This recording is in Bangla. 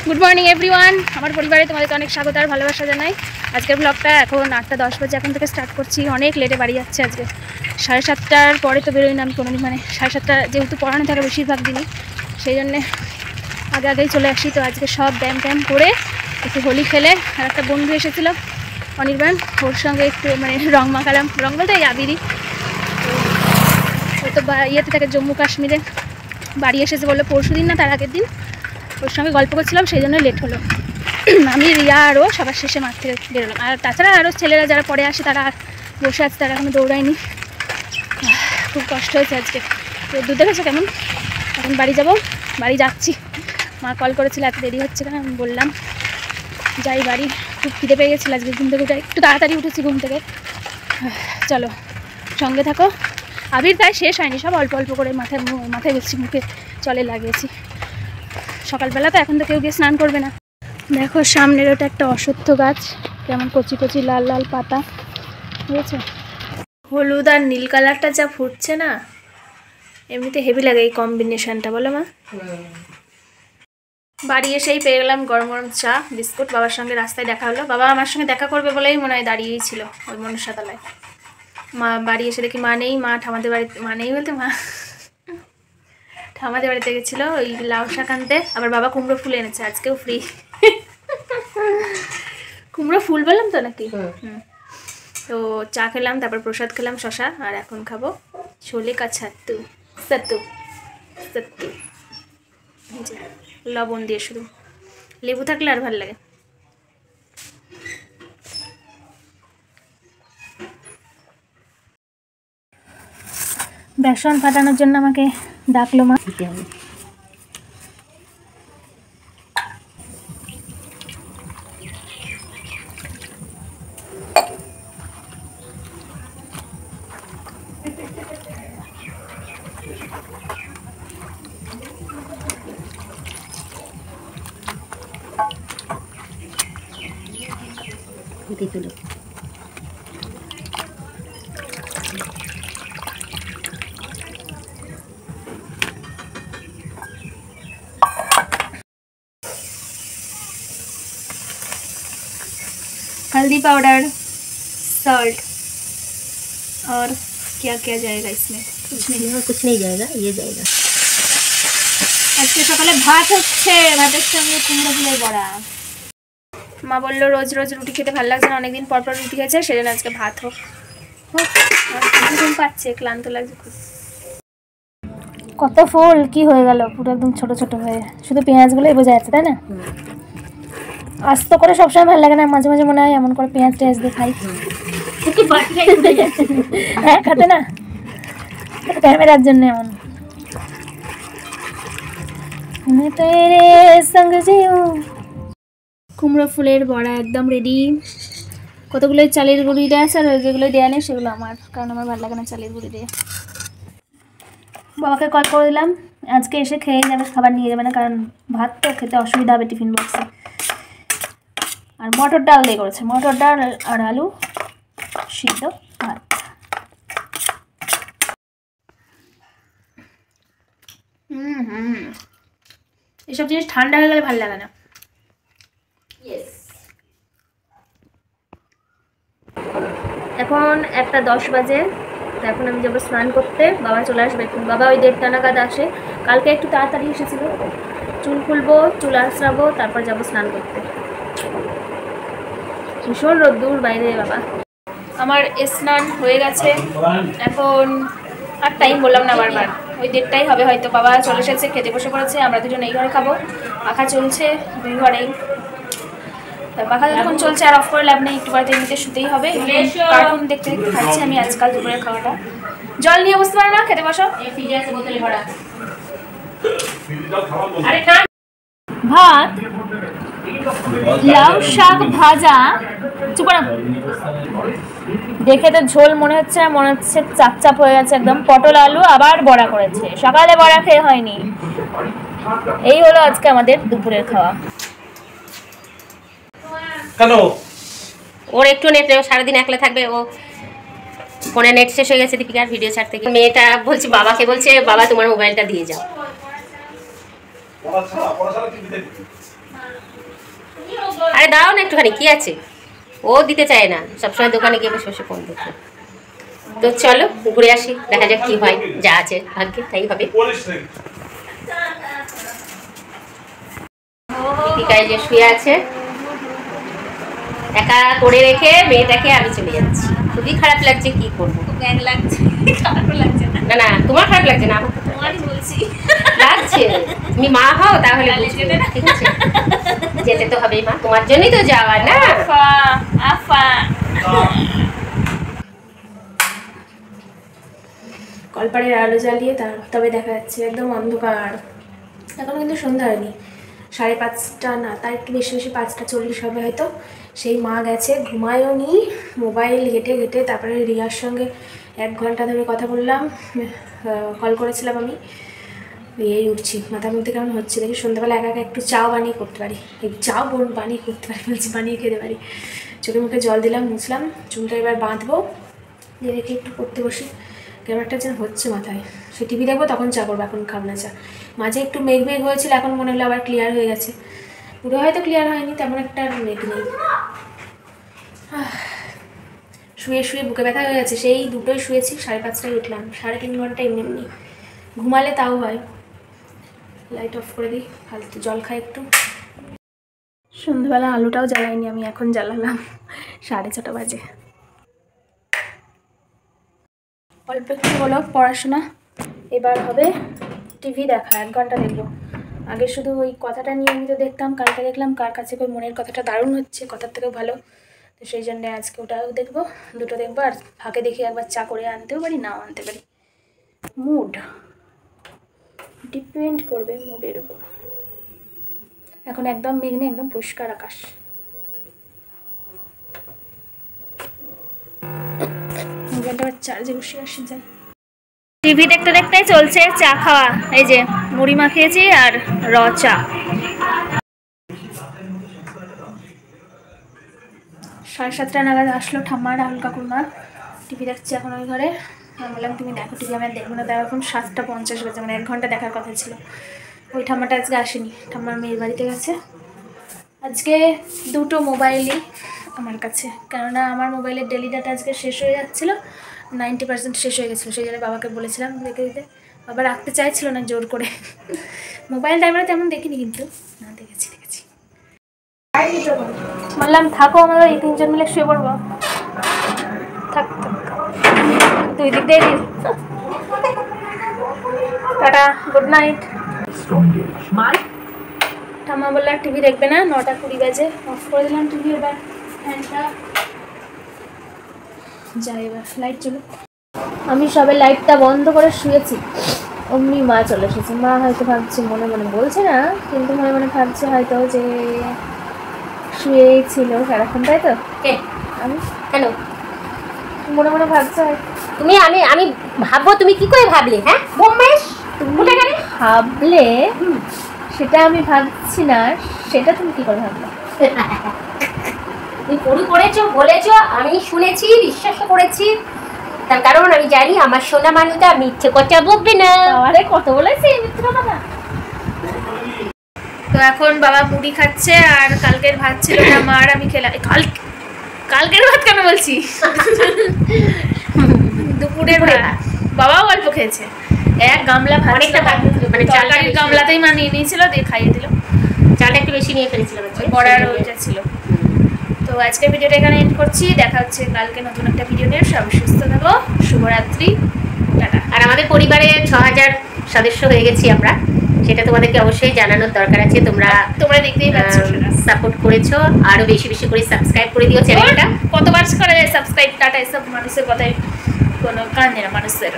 গুড মর্নিং এভরিওয়ান, আমার পরিবারে তোমাদেরকে অনেক স্বাগত আর ভালোবাসা জানাই। আজকের ব্লগটা এখন 8:10 বাজে, এখন থেকে স্টার্ট করছি। অনেক লেটে বাড়ি যাচ্ছে আজকে। 7:30টার পরে তো বেরোই না আমি কোনোদিন, মানে 7:30টা যেহেতু পড়ানো থাকে বেশিরভাগ দিনই, সেই জন্যে আগেই চলে আসি। তো আজকে সব ব্যায়াম ট্যাম করে একটু হোলি খেলে, আর একটা বন্ধু এসেছিলো অনির্বাণ, ওর সঙ্গে একটু মানে রং মাখালাম। রং বলতে এই আবিরই। তো ইয়েতে থাকে জম্মু কাশ্মীরে, বাড়ি এসেছে বললো পরশু দিন না তার আগের দিন। ওর সঙ্গে গল্প করছিলাম, সেই জন্য লেট হলো। আমি রিয়া আরও সবার শেষে মাঠ থেকে বেরোলাম। আর তাছাড়া আরও ছেলেরা যারা পরে আসে তারা আর বসে আছে, তারা এখনো দৌড়ায়নি। খুব কষ্ট হয়েছে আজকে। তো দুধ দেখেছো কেমন? এখন বাড়ি যাব, বাড়ি যাচ্ছি। মা কল করেছিল এত দেরি হচ্ছে কেন, আমি বললাম যাই বাড়ি। খুব খিদে পেয়ে গেছিলো আজকে, ঘুম থেকে উঠে একটু তাড়াতাড়ি উঠেছি ঘুম থেকে। চলো সঙ্গে থাকো। আবির তাই শেষ হয়নি, সব অল্প অল্প করে মাথায় বলছি, মুখে চলে লাগিয়েছি। সকালবেলা তো এখন তো কেউ গিয়ে স্নান করবে না। দেখো সামনের ওটা একটা অশ্বত্থ গাছ, কেমন কচি কচি লাল লাল পাতা, বুঝেছো? হলুদ আর নীল কালারটা যা ফুটছে না, এমনিতে হেভি লাগে এই কম্বিনেশনটা, বলো মা? বাড়ি এসেই পেয়ে গেলাম গরম গরম চা বিস্কুট। বাবার সঙ্গে রাস্তায় দেখা হলো, বাবা আমার সঙ্গে দেখা করবে বলেই মনে হয় দাঁড়িয়েই ছিল ওই মনসাতলায়। মা বাড়ি এসে দেখি মা নেই, মা ঠামাদের বাড়িতে, মা নেই বলতে মা ঠামাদের বাড়িতে গেছিলো ওই লাউ শাক আনতে। আবার বাবা কুমড়ো ফুল এনেছে, আজকেও ফ্রি কুমড়ো ফুল বললাম তো নাকি? তো চা খেলাম, তারপর প্রসাদ খেলাম শশা, আর এখন খাবো ছোলে কা ছাত্তু সত্তু সত্তু, লবণ দিয়ে, শুধু লেবু থাকলে আর ভালো লাগে। বেসন ফাটানোর জন্য আমাকে ডাকলো মা। हल्दी पाउडर, सॉल्ट और क्या क्या जाएगा इसमें? कुछ नहीं जाएगा, ये जाएगा। আজকে সকালে ভাত হচ্ছে, ভাতের সঙ্গে কুমড়ো ফুলের বড়া। মা বললো রোজ রোজ রুটি খেতে ভালো লাগছে না, অনেকদিন পর পর রুটি খেয়েছে, সেজন্য আজকে ভাত হোক। ঘুম পাচ্ছে, ক্লান্ত লাগছে খুব। কত ফুল কি হয়ে গেল, পুরো একদম ছোট ছোট হয়ে, শুধু পেঁয়াজগুলোই বোঝা যাচ্ছে, তাই না? আস্ত করে সবসময় ভালো লাগে না, মাঝে মাঝে মনে হয় এমন করে পেঁয়াজ টেয়াজ দিয়ে খাই। হ্যাঁ খাতে না, ক্যামেরার জন্য এমন। কুমড়ো ফুলের বড়া একদম রেডি। কতগুলো চালের গুঁড়ি দেওয়া আছে, আর যেগুলো দেওয়া নেই সেগুলো আমার, কারণ আমার ভালো লাগে না চালের গুঁড়ি দিয়ে। বাবাকে কল করে দিলাম, আজকে এসে খেয়ে যাবে, খাবার নিয়ে যাবে না, কারণ ভাত তো খেতে অসুবিধা হবে টিফিন বক্সে। আর মটর ডাল দিয়ে করেছে, মটর ডাল আর আলু সিদ্ধ ভাত। এসব জিনিস ঠান্ডা হয়ে গেলে ভালো লাগে না। এখন 1:10 বাজে, এখন আমি যাবো স্নান করতে। বাবা চলে আসবে এখন, বাবা ওই 1:30 নাগাদ আসে। কালকে একটু তাড়াতাড়ি এসেছিল। চুল খুলবো, চুল আঁচড়াবো, তারপর যাবো স্নান করতে। ভীষণ রোদ্দুর বাইরে বাবা। আমার স্নান হয়ে গেছে, এখন আর টাইম বললাম না বারবার, ওই 1:30টাই হবে হয়তো। বাবা চলে এসেছে, খেতে বসে পড়েছে, আমরা দুজন এই ঘরে খাবো। পাখা চলছে দুই ঘরেই, পাখা যখন চলছে আর অফ করে লাভ নেই, একটু বাড়িতে এমনিতে শুতেই হবে। কার্টুন দেখতে দেখতে খাচ্ছি আমি আজকাল দুপুরের খাওয়াটা। জল নিয়ে বসতে পারে না, খেতে বসো। ভাত, লাউ শাক ভাজা, দেখে তো ঝোল মনে হচ্ছে না, মনে হচ্ছে চাপ চাপ হয়ে গেছে একদম। পটল আলু আবার বড়া করেছে, সকালে বড়া খেয়ে হয়নি। এই হলো আজকে আমাদের দুপুরের খাওয়া। হ্যালো, ওর একটু নেট নেই, সারাদিন একলা থাকবে। ও ফোনে নেট শেষ হয়ে গেছে দীপিকার ভিডিও ছাড়তে গিয়ে। মেয়েটা বলছে, বাবাকে বলছে বাবা তোমার মোবাইলটা দিয়ে যাও। আরে দাও না একটুখানি, কি আছে? ও দিতে চায় না, সবসময় দোকানে গিয়ে বসে বসে ফোন দেখে। তো চলো ঘুরে আসি, দেখা যাক কি হয়, যা আছে ভাগ্যে তাই হবে। দীপিকায় যে শুয়ে আছে একা করে রেখে মেয়েটাকে, আমি চলে যাচ্ছি। খুবই খারাপ লাগছে, কি করবো। লাগছে, খারাপও লাগছে না। না না, তোমার খারাপ লাগছে না, আমার তোমারই বলছি লাগছে। তুমি মা হও তাহলে বুঝবে, ঠিক আছে? যেতে তো হবেই মা, তোমার জন্যই তো যাওয়া না। কলপাড়ের আলো জ্বালিয়ে তবে দেখা যাচ্ছে একদম অন্ধকার। এখন কিন্তু সন্ধ্যা হয়নি, 5:30 না, তার একটু বেশি 5:40 হবে হয়তো। সেই মা গেছে, ঘুমায়ও নি, মোবাইল ঘেটে ঘেটে তারপরে রিয়ার সঙ্গে 1 ঘন্টা ধরে কথা বললাম, কল করেছিলাম আমি। এই উঠছি, মাথার মধ্যে কেমন হচ্ছে দেখি। সন্ধ্যাবেলা একা একা একটু চাও বানিয়ে করতে পারি, এই চাও বানিয়ে করতে পারি বলছি, বানিয়ে খেতে পারি। চোখে মুখে জল দিলাম, মুছলাম, চুলটা এবার বাঁধবো, দিয়ে রেখে একটু পড়তে বসি। কেমন একটা যেন হচ্ছে মাথায়। সে টিভি দেখবো, তখন চা করবো, এখন খাবো না চা। মাঝে একটু মেঘ হয়েছিল, এখন মনে হলো আবার ক্লিয়ার হয়ে গেছে। পুরো হয়তো ক্লিয়ার হয়নি, তেমন একটা মেঘ নেই। শুয়ে শুয়ে বুকে ব্যথা হয়ে গেছে, সেই 2টোয় শুয়েছি, 5:30টায় উঠলাম, 3.5 ঘন্টা এমনি এমনি। ঘুমালে তাও হয়। লাইট অফ করে দিই, ফালতু জল খাই একটু। সন্ধ্যাবেলা আলোটাও জ্বালাইনি আমি, এখন জ্বালালাম, 6:30 বাজে। অল্প একটু হলো পড়াশোনা, এবার হবে টিভি দেখা, 1 ঘন্টা দেখবো। আগে শুধু ওই কথাটা নিয়ে আমি তো দেখতাম, কালকে দেখলাম কার কাছে কই মনের কথাটা দারুণ হচ্ছে, কথার থেকেও ভালো। তো সেই জন্যে আজকে ওটাও দেখবো, 2টো দেখবো। আর ফাঁকে দেখি একবার চা করে আনতেও পারি, নাও আনতে পারি। মুড ডিপেন্ড করবে মুডের উপর। এখন একদম মেঘ নেই, একদম পরিষ্কার আকাশ। মোবাইলটা চার্জে বসে আসি, যাই। টিভি দেখতে দেখতেই চলছে চা খাওয়া। এই যে মুড়ি মাখিয়েছি আর র চা। 7:30 নাগাদ আসলো ঠাম্মা রাহুল কাকুরমা, টিভি দেখছে এখন ওই ঘরে। আমি বললাম তুমি দেখো টিভি, আমি দেখবো না। তার এখন 7:50 বাজে, মানে 1 ঘন্টা দেখার কথা ছিল। ওই ঠাম্মাটা আজকে আসেনি, ঠাম্মার মেয়ের বাড়িতে গেছে। আজকে 2টো মোবাইলই আমার কাছে, কেননা আমার মোবাইলের ডেলি ডাটা আজকে শেষ হয়ে যাচ্ছিলো, 90% শেষ হয়ে গেছিলো। সেই জন্য বাবাকে বলেছিলাম রেখে দিতে, বাবা রাখতে চাইছিল না জোর করে। মোবাইল টাইমে তেমন দেখিনি, কিন্তু না দেখেছি। বললাম থাকো, আমরা এই 3জন মিলে শুয়ে পড়বো। থাক 2 দিক দিয়ে টাটা, গুড নাইট। ঠাম্মা বললো আর টিভি দেখবে না, 9:20 বাজে। অফ করে দিলাম টিভি, এবার ফ্যানটা যাই, এবার লাইট চলুক। আমি সবে লাইটটা বন্ধ করে শুয়েছি, অমনি মা চলে এসেছে। মা হয়তো ভাবছে, মনে মনে বলছে না, কিন্তু মনে মনে ভাবছে হয়তো যে শুয়েই ছিল সারাক্ষণ, তাই তো? আমি কেন মনে মনে ভাবছে তুমি? আমি ভাববো, তুমি কি করে ভাবলে? হ্যাঁ বোম্বেশ, তুমি ভাবলে, সেটা আমি ভাবছি না, সেটা তুমি কি করে ভাবলে? তুমি পড়ি করেছো, বলেছো, আমি শুনেছি, বিশ্বাস করেছি। তার কারণ আমি জানি আমার সোনা মানুষটা মিথ্যে কথা বলবে না। আরে কত বলেছি মিথ্যে কথা না। তো এখন বাবা মুড়ি খাচ্ছে, আর কালকের ভাত ছিল না মার, আমি খেলাম। কালকের ভাত কেন বলছি, দুপুরের ভাত বাবাও অল্প খেয়েছে। 1 গামলা ভাত, অনেকটা ভাত, মানে তরকারির গামলাতেই মা নিয়ে নিয়েছিল, দিয়ে খাইয়ে দিল। চালটা একটু বেশি নিয়ে ফেলেছিলাম, বড়ার ওইটা ছিল। তো আজকের ভিডিওটা এখানে এন্ড করছি, দেখা হচ্ছে কালকে নতুন একটা ভিডিও নিয়ে। সবাই সুস্থ থাকো, শুভরাত্রি, টাটা। আর আমাদের পরিবারে 6000 সদস্য হয়ে গেছি আমরা, সেটা তোমাদেরকে অবশ্যই জানানোর দরকার আছে। তোমরা দেখতেই পাচ্ছ, সাপোর্ট করেছো, আরো বেশি বেশি করে সাবস্ক্রাইব করে দিও চ্যানেলটা। কতবার করা যায় সাবস্ক্রাইব? টাটা, এসব মানুষের কথায় কোনো কান নেই না মানুষের।